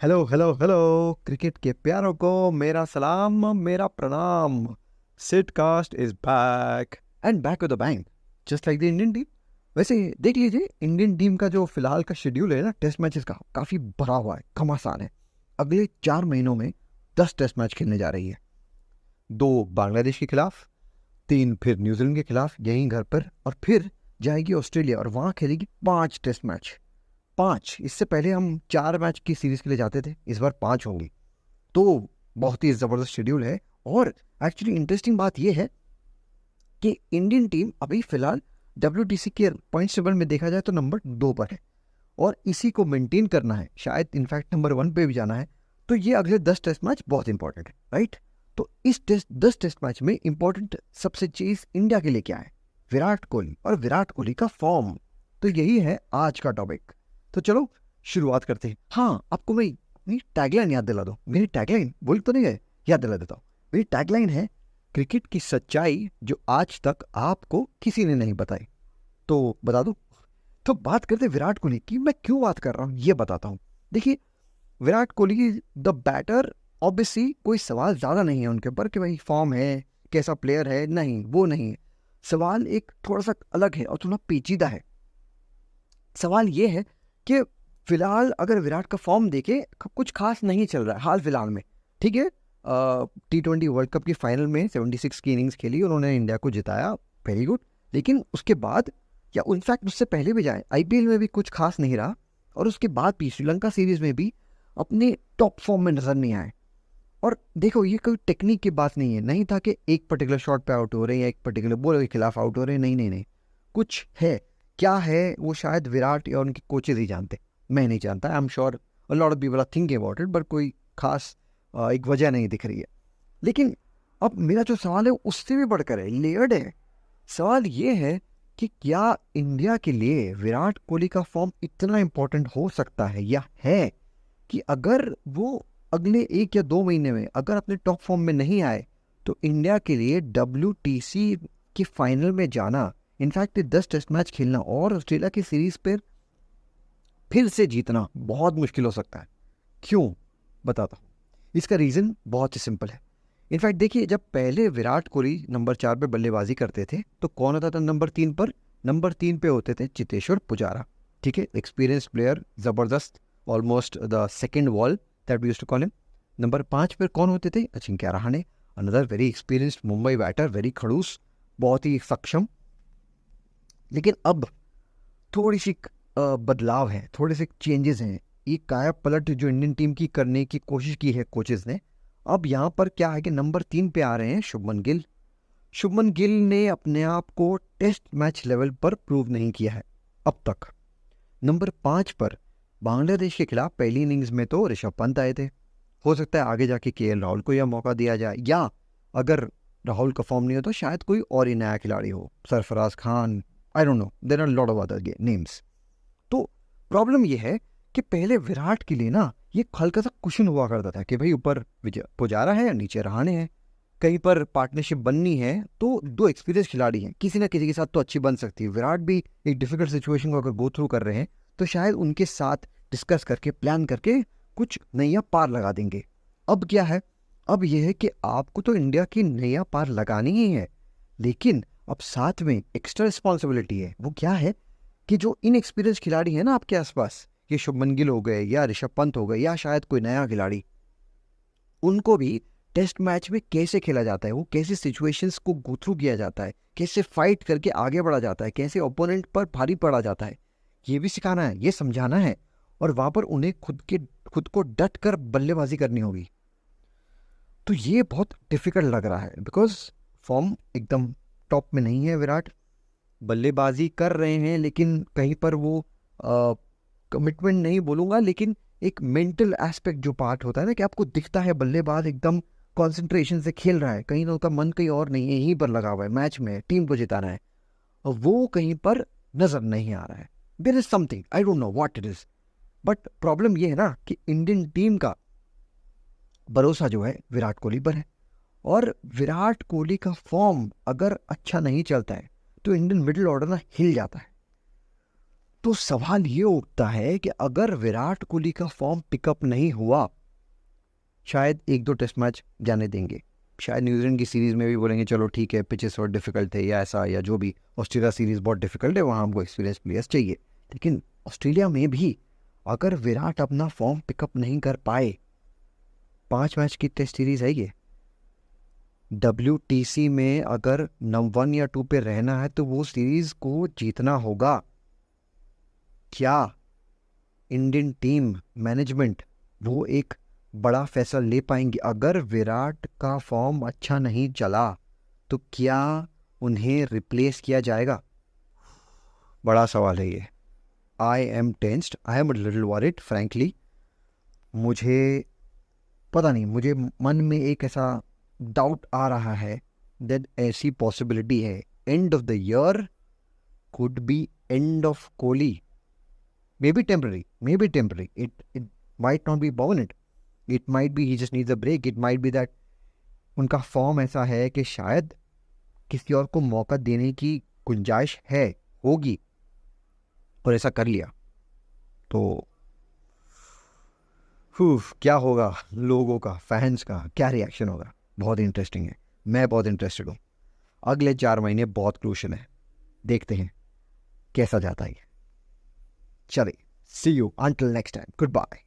Hello hello hello cricket के प्यारों को मेरा सलाम मेरा प्रणाम। Sit cast is back and back with a bang, just like the Indian team. वैसे देख लीजिए, इंडियन टीम का जो फिलहाल का शेड्यूल है ना, टेस्ट मैचेस का काफ़ी भरा हुआ है, घमासान है। अगले 4 महीनों में 10 टेस्ट मैच खेलने जा रही है। 2 बांग्लादेश के खिलाफ, 3 फिर न्यूजीलैंड के खिलाफ यहीं घर पर, और फिर जाएगी ऑस्ट्रेलिया और वहाँ खेलेगी 5 टेस्ट मैच। 5, इससे पहले हम 4 मैच की सीरीज के लिए जाते थे, इस बार 5 होंगी। तो बहुत ही ज़बरदस्त शेड्यूल है। और एक्चुअली इंटरेस्टिंग बात यह है कि इंडियन टीम अभी फिलहाल WTC के पॉइंट्स टेबल में देखा जाए तो नंबर 2 पर है, और इसी को मेंटेन करना है, शायद इनफैक्ट नंबर 1 पे भी जाना है। तो ये अगले 10 टेस्ट मैच बहुत इंपॉर्टेंट है, राइट। तो इस 10 टेस्ट मैच में इंपॉर्टेंट सबसे चीज इंडिया के लिए क्या है? विराट कोहली और विराट कोहली का फॉर्म। तो यही है आज का टॉपिक। तो चलो शुरुआत करते हैं। हाँ, आपको मैं मेरी टैगलाइन याद दिला दूं। मेरी टैगलाइन बोल तो नहीं गए, याद दिला देता हूँ। मेरी टैगलाइन है, क्रिकेट की सच्चाई जो आज तक आपको किसी ने नहीं बताई। तो बता दूं। तो बात करते विराट कोहली की। मैं क्यों बात कर रहा हूँ ये बताता हूँ। देखिए, Virat Kohli the batter, obviously कोई सवाल ज़्यादा नहीं है उनके ऊपर कि भाई फॉर्म है, कैसा प्लेयर है, नहीं वो नहीं है। सवाल एक थोड़ा सा अलग है और थोड़ा पेचीदा है। सवाल ये है कि फिलहाल अगर विराट का फॉर्म देखे, कुछ खास नहीं चल रहा है हाल फिलहाल में। ठीक है, T20 वर्ल्ड कप की फाइनल में 76 की इनिंग्स खेली, उन्होंने इंडिया को जिताया, वेरी गुड। लेकिन उसके बाद, या इनफैक्ट उससे पहले भी जाए, IPL में भी कुछ खास नहीं रहा, और उसके बाद भी श्रीलंका सीरीज में भी अपने टॉप फॉर्म में नजर नहीं आए। और देखो, ये कोई टेक्निक की बात नहीं है, नहीं था कि एक पर्टिकुलर शॉट पे आउट हो रहे हैं या एक पर्टिकुलर बॉलर के खिलाफ आउट हो रहे हैं, नहीं नहीं नहीं। कुछ है, क्या है वो शायद विराट या उनके कोचेज ही जानते, मैं नहीं जानता। I am sure a lot of people are thinking about it, but कोई खास एक वजह नहीं दिख रही है। लेकिन अब मेरा जो सवाल है उससे भी बढ़कर है, लेयर्ड है। सवाल ये है कि क्या इंडिया के लिए विराट कोहली का फॉर्म इतना इंपॉर्टेंट हो सकता है, या है कि अगर वो अगले 1 या 2 महीने में अगर अपने टॉप फॉर्म में नहीं आए, तो इंडिया के लिए WTC की फाइनल में जाना, इनफैक्ट 10 टेस्ट मैच खेलना और ऑस्ट्रेलिया की सीरीज पर फिर से जीतना बहुत मुश्किल हो सकता है। क्यों? बताता हूँ। इसका रीज़न बहुत ही सिंपल है। इनफैक्ट देखिए, जब पहले विराट कोहली नंबर 4 पे बल्लेबाजी करते थे तो कौन होता था नंबर 3 पर? नंबर 3 पे होते थे चेतेश्वर पुजारा। ठीक है, एक्सपीरियंस प्लेयर, ज़बरदस्त, almost the second wall that we used to call him. Number 5 पर कौन होते थे? Ajinkya Rahane, another very experienced Mumbai batter, very खड़ूस, बहुत ही सक्षम। लेकिन अब थोड़ी सी बदलाव है, थोड़े से चेंजेस हैं। ये काया पलट जो इंडियन टीम की करने की कोशिश की है कोचेस ने। अब यहाँ पर क्या है कि नंबर 3 पे आ रहे हैं शुभमन गिल। शुभमन गिल ने अपने आप को टेस्ट मैच लेवल पर प्रूव नहीं किया है अब तक। नंबर 5 पर बांग्लादेश के खिलाफ पहली इनिंग्स में तो ऋषभ पंत आए थे। हो सकता है आगे जाके KL राहुल को यह मौका दिया जाए, या अगर राहुल का फॉर्म नहीं हो तो शायद कोई और ही नया खिलाड़ी हो, Sarfaraz Khan, I don't know, there are lot of other names. तो प्रॉब्लम यह है कि पहले विराट के लिए ना ये हल्का सा कुशन हुआ करता था कि भाई ऊपर विजय पुजारा है या नीचे रहाणे हैं, कहीं पर पार्टनरशिप बननी है तो 2 एक्सपीरियंस खिलाड़ी हैं, किसी ना किसी के साथ तो अच्छी बन सकती है। विराट भी एक डिफिकल्ट सिचुएशन को अगर गो थ्रू कर रहे हैं तो शायद उनके साथ डिस्कस करके, प्लान करके कुछ नैया पार लगा देंगे। अब क्या है? अब यह है कि आपको तो इंडिया की नैया पार लगानी ही है, लेकिन अब साथ में एक्स्ट्रा रिस्पॉन्सिबिलिटी है। वो क्या है कि जो इनएक्सपीरियंस खिलाड़ी है ना आपके आसपास, ये शुभमन गिल हो गए या ऋषभ पंत हो गए या शायद कोई नया खिलाड़ी, उनको भी टेस्ट मैच में कैसे खेला जाता है, वो कैसे सिचुएशंस को गो थ्रू किया जाता है, कैसे फाइट करके आगे बढ़ा जाता है, कैसे ओपोनेंट पर भारी पड़ा जाता है, ये भी सिखाना है, ये समझाना है। और वहां पर उन्हें खुद को डट कर बल्लेबाजी करनी होगी। तो ये बहुत डिफिकल्ट लग रहा है, बिकॉज फॉर्म एकदम टॉप में नहीं है विराट। बल्लेबाजी कर रहे हैं लेकिन कहीं पर वो कमिटमेंट नहीं बोलूँगा, लेकिन एक मेंटल एस्पेक्ट जो पार्ट होता है ना, कि आपको दिखता है बल्लेबाज एकदम कंसंट्रेशन से खेल रहा है, कहीं ना उसका मन कहीं और नहीं है, यहीं पर लगा हुआ है, मैच में टीम को जिताना है, और वो कहीं पर नजर नहीं आ रहा है। There is something, I don't know what it is, but problem ये है ना कि इंडियन टीम का भरोसा जो है विराट कोहली पर है, और विराट कोहली का फॉर्म अगर अच्छा नहीं चलता है तो इंडियन मिडिल ऑर्डर ना हिल जाता है। तो सवाल ये उठता है कि अगर विराट कोहली का फॉर्म पिकअप नहीं हुआ, शायद 1-2 टेस्ट मैच जाने देंगे, शायद न्यूजीलैंड की सीरीज में भी बोलेंगे चलो ठीक है पिचेस बहुत डिफिकल्ट थे या ऐसा या जो भी, ऑस्ट्रेलिया सीरीज बहुत डिफिकल्ट है, वहाँ हमको एक्सपीरियंस प्लेयर्स चाहिए। लेकिन ऑस्ट्रेलिया में भी अगर विराट अपना फॉर्म पिकअप नहीं कर पाए, 5 मैच की टेस्ट सीरीज है ये, WTC में अगर नंबर 1 या 2 पे रहना है तो वो सीरीज को जीतना होगा। क्या इंडियन टीम मैनेजमेंट वो एक बड़ा फैसला ले पाएंगे? अगर विराट का फॉर्म अच्छा नहीं चला तो क्या उन्हें रिप्लेस किया जाएगा? बड़ा सवाल है ये। I am tensed, I am little worried frankly. मुझे पता नहीं, मुझे मन में एक ऐसा डाउट आ रहा है दैट ऐसी पॉसिबिलिटी है end of the year could be end of Kohli. Maybe temporary. It might not be permanent. It might be he just needs a break. It might be that उनका फॉर्म ऐसा है कि शायद किसी और को मौका देने की गुंजाइश है, होगी, और ऐसा कर लिया तो क्या होगा, लोगों का, फैंस का क्या रिएक्शन होगा? बहुत इंटरेस्टिंग है, मैं बहुत इंटरेस्टेड हूँ। अगले 4 महीने बहुत क्रूशियल है, देखते हैं कैसा जाता है। चलिए, see you until next time. Goodbye.